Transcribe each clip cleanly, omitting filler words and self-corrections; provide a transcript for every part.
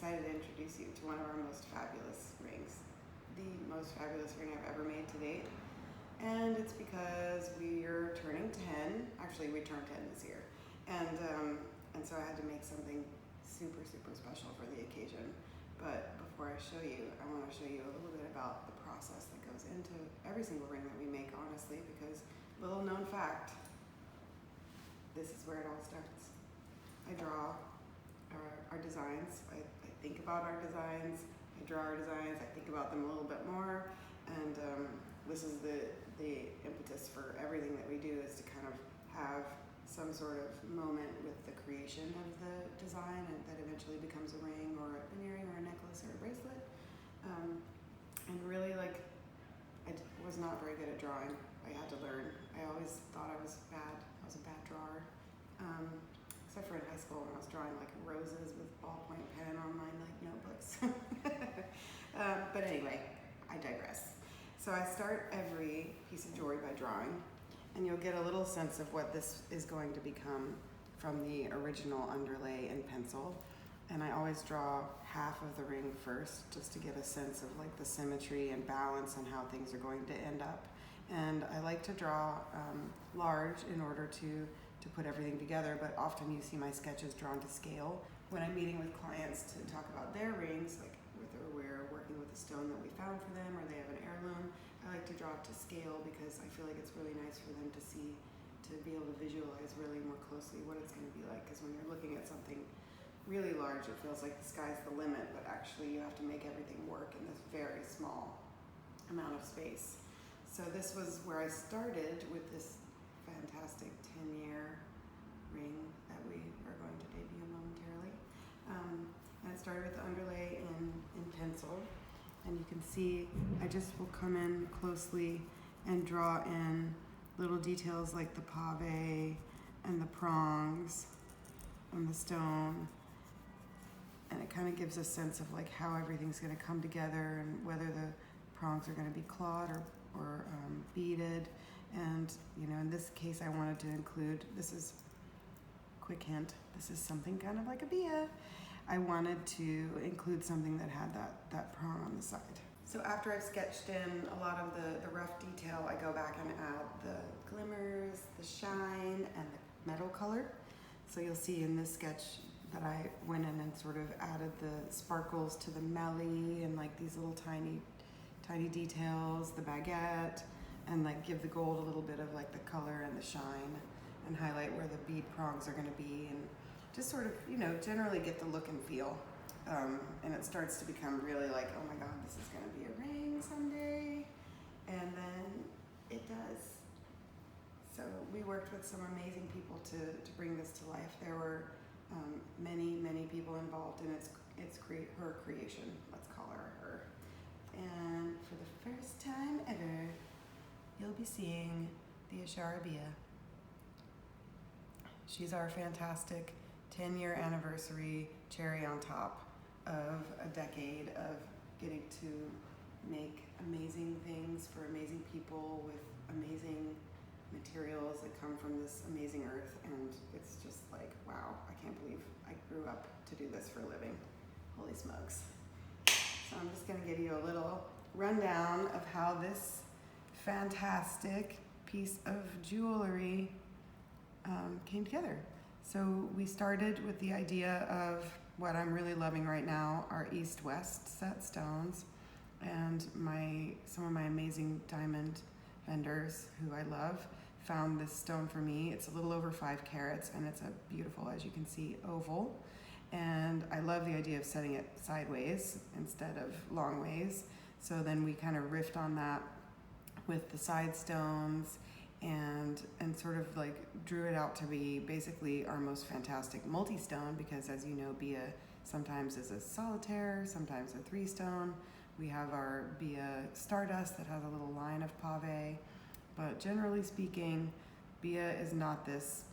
excited to introduce you to one of our most fabulous rings. The most fabulous ring I've ever made to date. And it's because we're turning 10. Actually, we turned 10 this year. And so I had to make something super, super special for the occasion. But before I show you, I want to show you a little bit about the process that goes into every single ring that we make, honestly, because little known fact, this is where it all starts. I draw our designs. I think about our designs. I draw our designs. I think about them a little bit more. And this is the impetus for everything that we do, is to kind of have some sort of moment with the creation of the design, and that eventually becomes a ring or an earring or a necklace or a bracelet. And really, like, I was not very good at drawing. I had to learn. I always thought I was bad. I was a bad drawer. Except for in high school when I was drawing like roses with ballpoint pen on my like notebooks. But anyway, I digress. So I start every piece of jewelry by drawing, and you'll get a little sense of what this is going to become from the original underlay in pencil. And I always draw half of the ring first, just to get a sense of like the symmetry and balance and how things are going to end up. And I like to draw large in order to put everything together, but often you see my sketches drawn to scale. When I'm meeting with clients to talk about their rings, like whether we're working with a stone that we found for them or they have an heirloom, I like to draw it to scale because I feel like it's really nice for them to see, to be able to visualize really more closely what it's going to be like. Because when you're looking at something really large, it feels like the sky's the limit, but actually you have to make everything work in this very small amount of space. So this was where I started with this fantastic 10-year ring that we are going to debut momentarily. And it started with the underlay in pencil. And you can see I just will come in closely and draw in little details like the pave and the prongs and the stone. And it kind of gives a sense of like how everything's going to come together, and whether the prongs are going to be clawed or beaded. And you know, in this case, I wanted to include, this is, quick hint, this is something kind of like a Bea. I wanted to include something that had that prong on the side. So after I've sketched in a lot of the rough detail, I go back and add the glimmers, the shine, and the metal color. So you'll see in this sketch that I went in and sort of added the sparkles to the melly and like these little tiny details, the baguette, and like give the gold a little bit of like the color and the shine, and highlight where the bead prongs are going to be, and just sort of, you know, generally get the look and feel. And it starts to become really like, oh my God, this is going to be a ring someday. And then it does. So we worked with some amazing people to bring this to life. There were many people involved in her creation. Let's call her. And for the first time ever, you'll be seeing the Ashara Bea. She's our fantastic 10-year anniversary cherry on top of a decade of getting to make amazing things for amazing people with amazing materials that come from this amazing earth. And it's just like, wow, I can't believe I grew up to do this for a living. Holy smokes. So I'm just going to give you a little rundown of how this fantastic piece of jewelry came together. So we started with the idea of what I'm really loving right now, our east-west set stones, and some of my amazing diamond vendors who I love found this stone for me. It's a little over 5 carats, and it's a beautiful, as you can see, oval. And I love the idea of setting it sideways instead of long ways. So then we kind of riffed on that with the side stones, and sort of like drew it out to be basically our most fantastic multi-stone, because as you know, Bea sometimes is a solitaire, sometimes a 3-stone. We have our Bea Stardust that has a little line of pave, but generally speaking, Bea is not this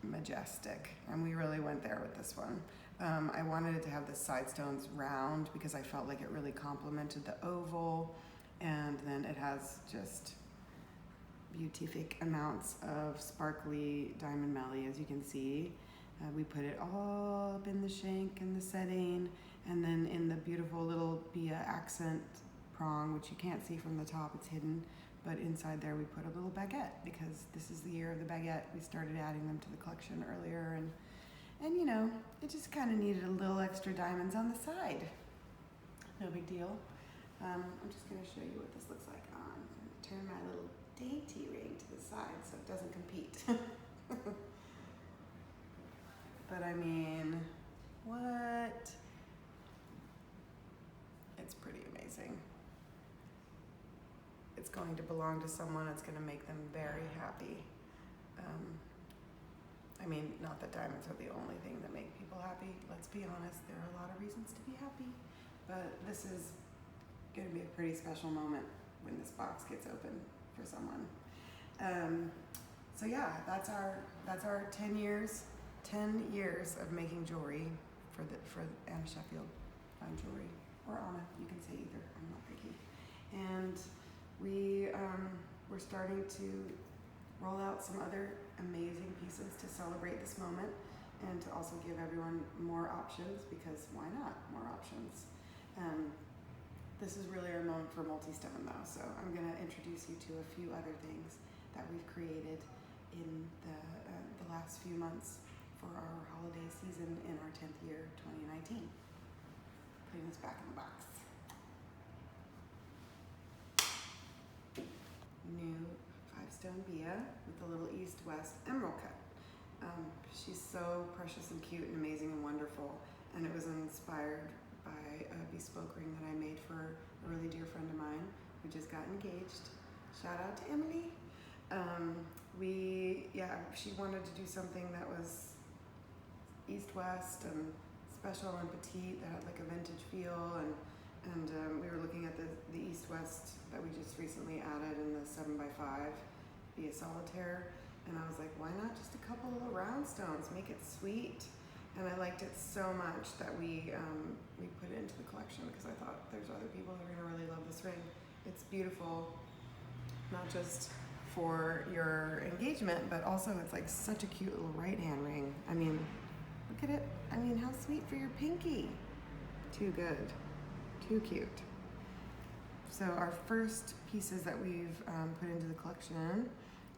majestic, and we really went there with this one. I wanted it to have the side stones round because I felt like it really complemented the oval, and then it has just beautific amounts of sparkly diamond melly, as you can see. We put it all up in the shank and the setting, And then in the beautiful little Bea accent prong, which you can't see from the top, it's hidden, but inside there we put a little baguette because this is the year of the baguette. We started adding them to the collection earlier, and you know, it just kind of needed a little extra diamonds on the side. No big deal. I'm just going to show you what this looks like on. I'm going to turn my little dainty ring to the side so it doesn't compete. But I mean, what? It's pretty amazing. It's going to belong to someone. It's going to make them very happy. I mean, not that diamonds are the only thing that make people happy. Let's be honest, there are a lot of reasons to be happy. But this is going to be a pretty special moment when this box gets open for someone. So yeah, that's our 10 years of making jewelry for Anna Sheffield Fine Jewelry, or Anna, you can say either. I'm not picky. And we're starting to roll out some other amazing pieces to celebrate this moment and to also give everyone more options, because why not more options? This is really our moment for multi-stone though, so I'm going to introduce you to a few other things that we've created in the last few months for our holiday season in our 10th year, 2019. Putting this back in the box. New 5-stone Bea with a little east-west emerald cut. She's so precious and cute and amazing and wonderful, and it was inspired by a bespoke ring that I made for a really dear friend of mine who just got engaged. Shout out to Emily. She wanted to do something that was east-west and special and petite, that had like a vintage feel, and we were looking at the east-west that we just recently added in the 7x5 Bea solitaire, and I was like, why not just a couple little round stones, make it sweet? And I liked it so much that we put it into the collection, because I thought there's other people that are gonna really love this ring. It's beautiful, not just for your engagement, but also it's like such a cute little right hand ring. I mean, look at it. I mean, how sweet for your pinky. Too good, too cute. So our first pieces that we've put into the collection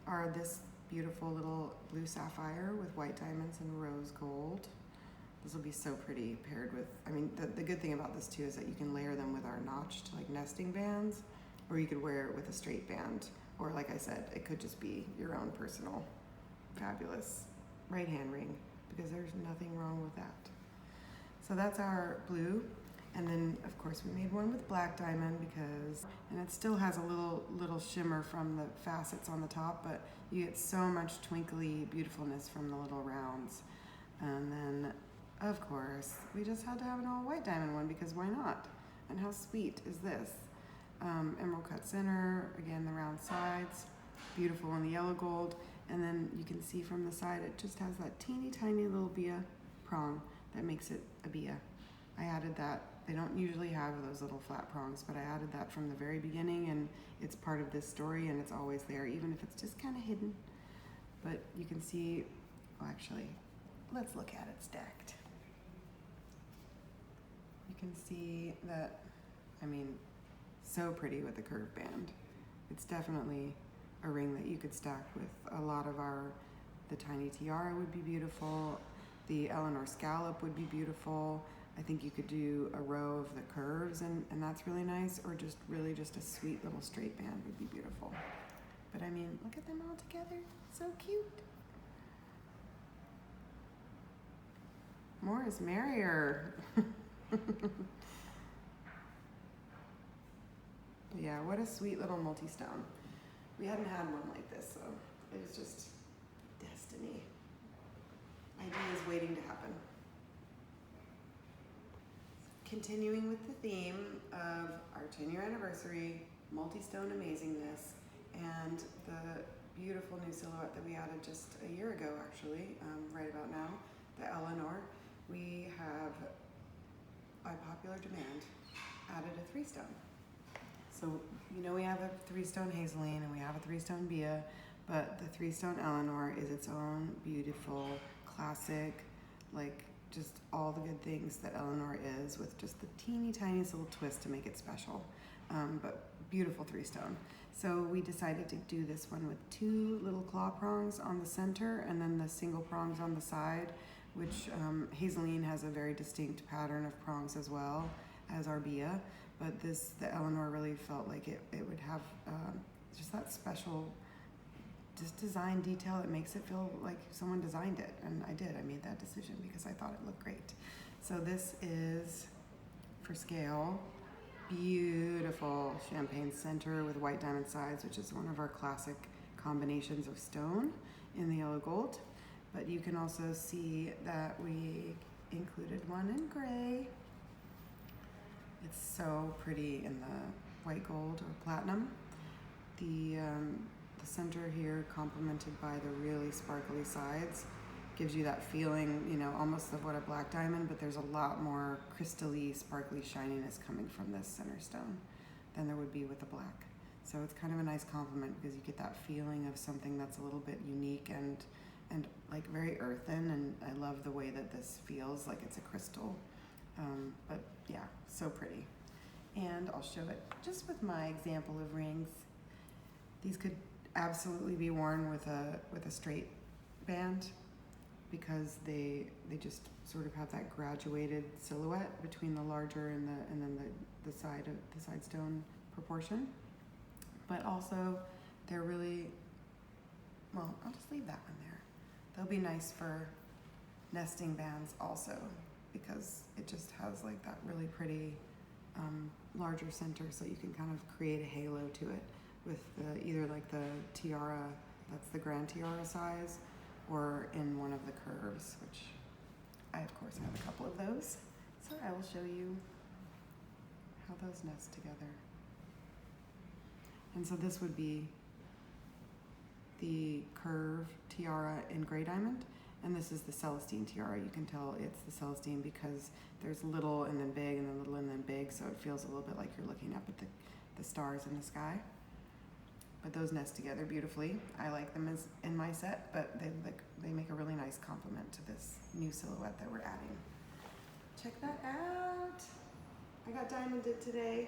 are this beautiful little blue sapphire with white diamonds and rose gold. This will be so pretty paired with, I mean, the good thing about this too is that you can layer them with our notched like nesting bands, or you could wear it with a straight band, or like I said, it could just be your own personal fabulous right hand ring, because there's nothing wrong with that. So that's our blue. And then of course we made one with black diamond, and it still has a little shimmer from the facets on the top, but you get so much twinkly beautifulness from the little rounds. And then of course we just had to have an all white diamond one, because why not? And how sweet is this? Emerald cut center, again the round sides, beautiful in the yellow gold, and then you can see from the side it just has that teeny tiny little Bea prong that makes it a Bea. I added that. They don't usually have those little flat prongs, but I added that from the very beginning, and it's part of this story, and it's always there, even if it's just kind of hidden. But you can see, well, actually, let's look at it stacked. You can see that, I mean, so pretty with the curved band. It's definitely a ring that you could stack with a lot of the tiny tiara would be beautiful. The Eleanor scallop would be beautiful. I think you could do a row of the curves, and that's really nice, or just really just a sweet little straight band would be beautiful. But I mean, look at them all together, so cute. More is merrier. Yeah, what a sweet little multi-stone. We hadn't had one like this, so it was just destiny. Ideas waiting to happen. Continuing with the theme of our 10-year anniversary, multi-stone amazingness, and the beautiful new silhouette that we added just a year ago, actually, right about now, the Eleanor, we have, by popular demand, added a 3-stone. So, you know, we have a 3-stone Hazeline and we have a 3-stone Bea, but the 3-stone Eleanor is its own beautiful, classic, like just all the good things that Eleanor is, with just the teeny tiniest little twist to make it special. But beautiful 3-stone. So we decided to do this one with 2 little claw prongs on the center and then the single prongs on the side, which Hazeline has a very distinct pattern of prongs as well as our Bea. But the Eleanor really felt like it would have just that special just design detail that makes it feel like someone designed it. And I did. I made that decision because I thought it looked great. So this is, for scale, beautiful champagne center with white diamond sides, which is one of our classic combinations of stone in the yellow gold. But you can also see that we included one in gray. It's so pretty in the white gold or platinum. The center here, complemented by the really sparkly sides, gives you that feeling, you know, almost of what a black diamond, but there's a lot more crystal-y, sparkly shininess coming from this center stone than there would be with the black. So it's kind of a nice complement because you get that feeling of something that's a little bit unique and like very earthen, and I love the way that this feels like it's a crystal. But yeah, so pretty. And I'll show it just with my example of rings. These could absolutely be worn with a straight band because they just sort of have that graduated silhouette between the larger and then the side stone proportion. But also they're really, well, I'll just leave that one there. They'll be nice for nesting bands also because it just has like that really pretty larger center, so you can kind of create a halo to it with either like the tiara, that's the grand tiara size, or in one of the curves, which I of course have a couple of those. So I will show you how those nest together. And so this would be the curve tiara in gray diamond, and this is the Celestine tiara. You can tell it's the Celestine because there's little and then big and then little and then big, so it feels a little bit like you're looking up at the stars in the sky. But those nest together beautifully. I like them as in my set, but they make a really nice complement to this new silhouette that we're adding. Check that out. I got diamonded today.